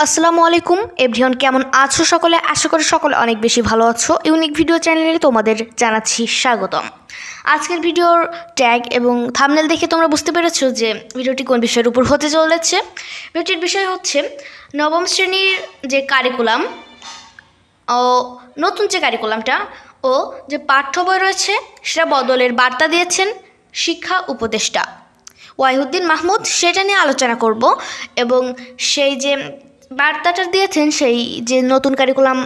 আসসালামু আলাইকুম এভরিওয়ান, কেমন আছো সকলে? আশা করি সকলে অনেক বেশি ভালো আছো। ইউনিক ভিডিও চ্যানেলে তোমাদের জানাচ্ছি স্বাগতম। আজকের ভিডিওর ট্যাগ এবং থাম্বনেল দেখে তোমরা বুঝতে পেরেছো যে ভিডিওটি কোন বিষয়ের উপর হতে চলেছে। ভিডিওটির বিষয় হচ্ছে নবম শ্রেণীর যে কারিকুলাম ও নতুন যে কারিকুলামটা ও যে পাঠ্য বই রয়েছে সেটা বদলের বার্তা দিয়েছেন শিক্ষা উপদেষ্টা ওয়াহিউদ্দিন মাহমুদ। সেটা নিয়ে আলোচনা করব এবং সেই যে বার্তাটা দিয়েছেন সেই যে নতুন কারিকুলাম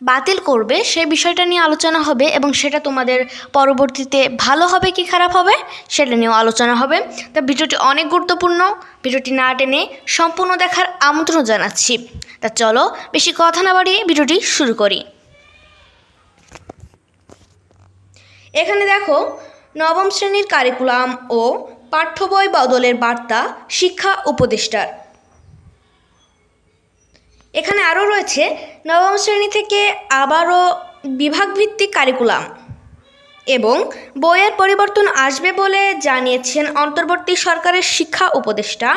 বাতিল করবে সেই বিষয়টা নিয়ে আলোচনা হবে এবং সেটা তোমাদের পরবর্তীতে ভালো হবে কি খারাপ হবে সেটা নিয়েও আলোচনা হবে। তা ভিডিওটি অনেক গুরুত্বপূর্ণ, ভিডিওটি না টেনে সম্পূর্ণ দেখার আমন্ত্রণ জানাচ্ছি। তা চলো বেশি কথা না বাড়িয়ে ভিডিওটি শুরু করি। এখানে দেখো নবম শ্রেণীর কারিকুলাম ও পাঠ্য বই বদলের বার্তা শিক্ষা উপদেষ্টার। এখানে আরও রয়েছে নবম শ্রেণী থেকে আবারও বিভাগভিত্তিক কারিকুলাম এবং বইয়ের পরিবর্তন আসবে বলে জানিয়েছেন অন্তর্বর্তী সরকারের শিক্ষা উপদেষ্টা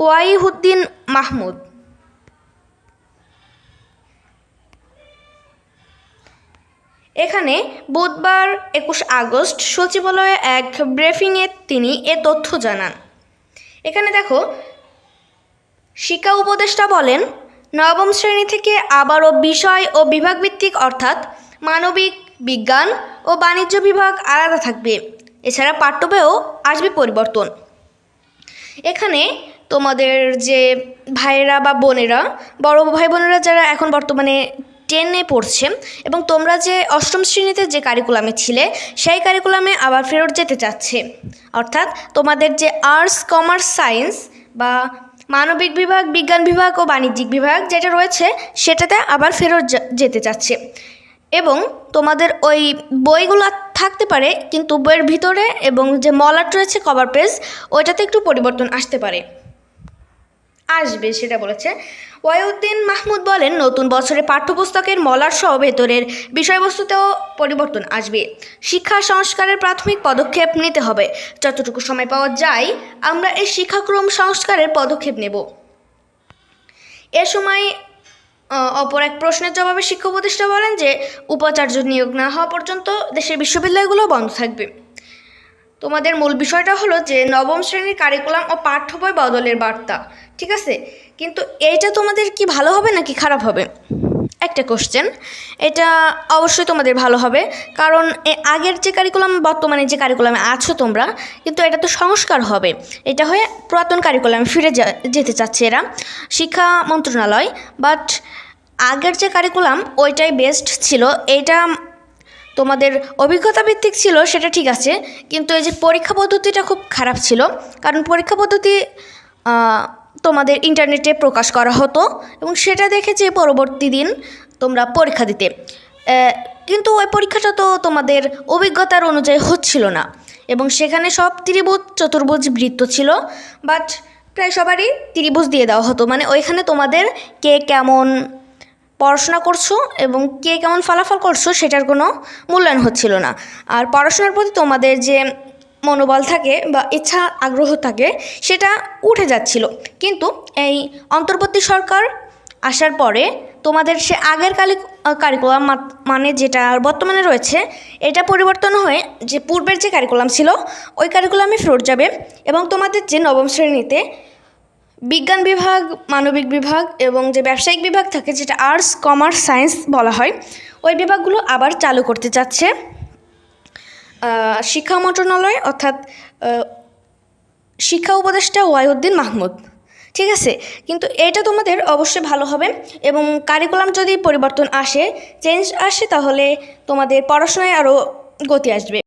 ওয়াহিউদ্দিন মাহমুদ। এখানে বুধবার 21 আগস্ট সচিবালয়ে এক ব্রিফিংয়ে তিনি এ তথ্য জানান। এখানে দেখো শিক্ষা উপদেষ্টা বলেন, নবম শ্রেণী থেকে আবারও বিষয় ও বিভাগভিত্তিক অর্থাৎ মানবিক, বিজ্ঞান ও বাণিজ্য বিভাগ আলাদা থাকবে। এছাড়া পাঠ্য বইয়েও আসবে পরিবর্তন। এখানে তোমাদের যে ভাইয়েরা বা বোনেরা, বড় ভাই বোনেরা যারা এখন বর্তমানে 10-এ পড়ছে এবং তোমরা যে অষ্টম শ্রেণীতে যে কারিকুলামে ছিলে সেই কারিকুলামে আবার ফেরত যেতে চাচ্ছে, অর্থাৎ তোমাদের যে আর্টস, কমার্স, সায়েন্স বা মানবিক বিভাগ, বিজ্ঞান বিভাগ ও বাণিজ্যিক বিভাগ যেটা রয়েছে সেটাতে আবার ফেরত যেতে চাচ্ছে এবং তোমাদের ওই বইগুলো থাকতে পারে কিন্তু বইয়ের ভিতরে এবং যে মলাট রয়েছে কভার পেজ ওইটাতে একটু পরিবর্তন আসবে সেটা বলেছে। ওয়াহিউদ্দিন মাহমুদ বলেন, নতুন বছরে পাঠ্যপুস্তকের মলাট সহ ভেতরের বিষয়বস্তুতেও পরিবর্তন আসবে। শিক্ষা সংস্কারের প্রাথমিক পদক্ষেপ নিতে হবে। যতটুকু সময় পাওয়া যায় আমরা এই শিক্ষাক্রম সংস্কারের পদক্ষেপ নেব। এ সময় অপর এক প্রশ্নের জবাবে শিক্ষা উপদেষ্টা বলেন যে উপাচার্য নিয়োগ না হওয়া পর্যন্ত দেশের বিশ্ববিদ্যালয়গুলো বন্ধ থাকবে। তোমাদের মূল বিষয়টা হলো যে নবম শ্রেণীর কারিকুলাম ও পাঠ্য বই বদলের বার্তা, ঠিক আছে? কিন্তু এইটা তোমাদের কি ভালো হবে নাকি খারাপ হবে? একটা কোশ্চেন, এটা অবশ্যই তোমাদের ভালো হবে, কারণ আগের যে কারিকুলাম বর্তমানে যে কারিকুলামে আছো তোমরা, কিন্তু এটা তো সংস্কার হবে। এটা হয়ে পুরাতন কারিকুলামে ফিরে যেতে চাচ্ছে এরা শিক্ষা মন্ত্রণালয়। বাট আগের যে কারিকুলাম ওইটাই বেস্ট ছিল। এইটা তোমাদের অভিজ্ঞতা ভিত্তিক ছিল, সেটা ঠিক আছে, কিন্তু এই যে পরীক্ষা পদ্ধতিটা খুব খারাপ ছিল। কারণ পরীক্ষা পদ্ধতি তোমাদের ইন্টারনেটে প্রকাশ করা হতো এবং সেটা দেখে যে পরবর্তী দিন তোমরা পরীক্ষা দিতে, কিন্তু ওই পরীক্ষাটা তো তোমাদের অভিজ্ঞতার অনুযায়ী হচ্ছিল না এবং সেখানে সব ত্রিভুজ, চতুর্ভুজ, বৃত্ত ছিল, বাট প্রায় সবারই ত্রিভুজ দিয়ে দেওয়া হতো। মানে ওইখানে তোমাদের কে কেমন পড়াশোনা করছো এবং কে কেমন ফলাফল করছো সেটার কোনো মূল্যায়ন হচ্ছিল না। আর পড়াশোনার প্রতি তোমাদের যে মনোবল থাকে বা ইচ্ছা আগ্রহ থাকে সেটা উঠে যাচ্ছিল। কিন্তু এই অন্তর্বর্তী সরকার আসার পরে তোমাদের সে আগের কারিকুলাম মানে যেটা বর্তমানে রয়েছে এটা পরিবর্তন হয়ে যে পূর্বের যে কারিকুলাম ছিল ওই কারিকুলামে ফেরত যাবে এবং তোমাদের যে নবম শ্রেণীতে বিজ্ঞান বিভাগ, মানবিক বিভাগ এবং যে ব্যবসায়িক বিভাগ থাকে যেটা আর্টস, কমার্স, সায়েন্স বলা হয়, ওই বিভাগগুলো আবার চালু করতে চাচ্ছে শিক্ষা মন্ত্রণালয়, অর্থাৎ শিক্ষা উপদেষ্টা ওয়াহিউদ্দিন মাহমুদ, ঠিক আছে? কিন্তু এটা তোমাদের অবশ্যই ভালো হবে এবং কারিকুলাম যদি পরিবর্তন আসে, চেঞ্জ আসে, তাহলে তোমাদের পড়াশোনায় আরও গতি আসবে।